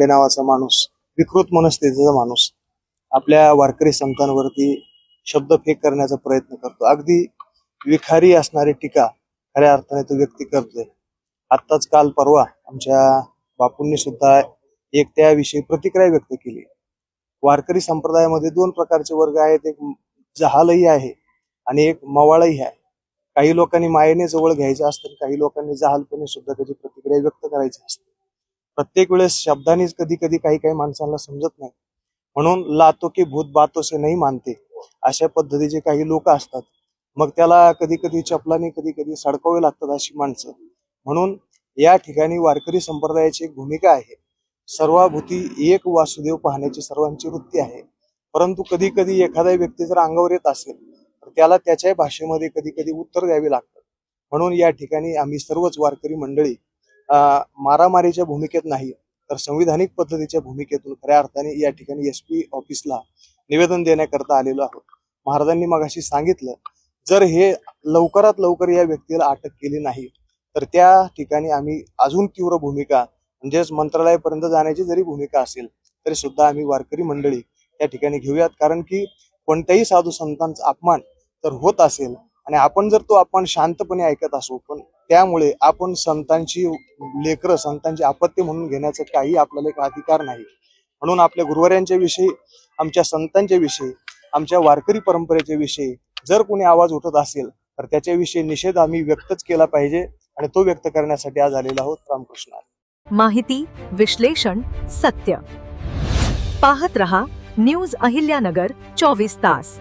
नावाचा माणूस, विकृत मनस्थितीचा माणूस आपल्या वारकरी संतांवरती शब्दफेक करण्याचा प्रयत्न करतो. अगदी विखारी असणारी टीका खऱ्या अर्थाने तो व्यक्ती करतोय. आत्ताच काल परवा आमच्या बापूंनी सुद्धा एक त्याविषयी प्रतिक्रिया व्यक्त केली. वारकरी संप्रदायामध्ये दोन प्रकारचे वर्ग आहेत, एक जहालही आहे आणि एक मवाळही आहे. काही लोकांनी मायेने जवळ घ्यायचं असतं, काही लोकांनी जहालपणे सुद्धा त्याची प्रतिक्रिया व्यक्त करायची असते. प्रत्येक वेळेस शब्दांनीच कधी कधी काही माणसांना समजत नाही, म्हणून लातो के भूत बातों से नहीं मानते अशा पद्धतीचे काही लोक असतात. मग त्याला कधी कधी चपलाने कधी कधी सडकावे लागतात अशी माणसं. म्हणून या ठिकाणी वारकरी संप्रदायाची एक भूमिका आहे. सर्वाभूती एक वासुदेव पाहण्याची सर्वांची वृत्ती आहे. परंतु कधी कधी एखादा व्यक्ती जर अंगावर येत असेल तर त्याला त्याच्या भाषेमध्ये कधी कधी उत्तर द्यावे लागतं. म्हणून या ठिकाणी आम्ही सर्वच वारकरी मंडळी मारामारीच्या भूमिकेत नाही तर संविधानिक पद्धतीच्या भूमिकेतून खऱ्या अर्थाने या ठिकाणी SP ऑफिसला निवेदन देण्याकरता आलेलो आहोत. महाराजांनी मगाशी सांगितलं, जर हे लवकरात लवकर या व्यक्तीला अटक केली नाही तर त्या ठिकाणी आम्ही अजून तीव्र भूमिका म्हणजेच मंत्रालयापर्यंत जाण्याची जरी भूमिका असेल तरी सुद्धा आम्ही वारकरी मंडळी या ठिकाणी घेऊयात. कारण की कोणत्याही साधू संतांचा अपमान जर होत असेल आणि आपण जर तो अपमान शांतपणे ऐकत असू, पण त्यामुळे आपण संतांची लेकरं संतांची आपत्ती म्हणून घेण्याचा काही आपल्याला एक अधिकार नाही. म्हणून आपल्या गुरुवाऱ्यांच्या विषयी, आमच्या संतांच्या विषयी, आमच्या वारकरी परंपरेच्या विषयी जर कोणी आवाज उठत असेल तर त्याच्याविषयी निषेध आम्ही व्यक्तच केला पाहिजे आणि तो व्यक्त करण्यासाठी आज आलेलो आहोत. रामकृष्ण. माहिती, विश्लेषण, सत्य. पाहत रहा न्यूज अहिल्यानगर 24 तास.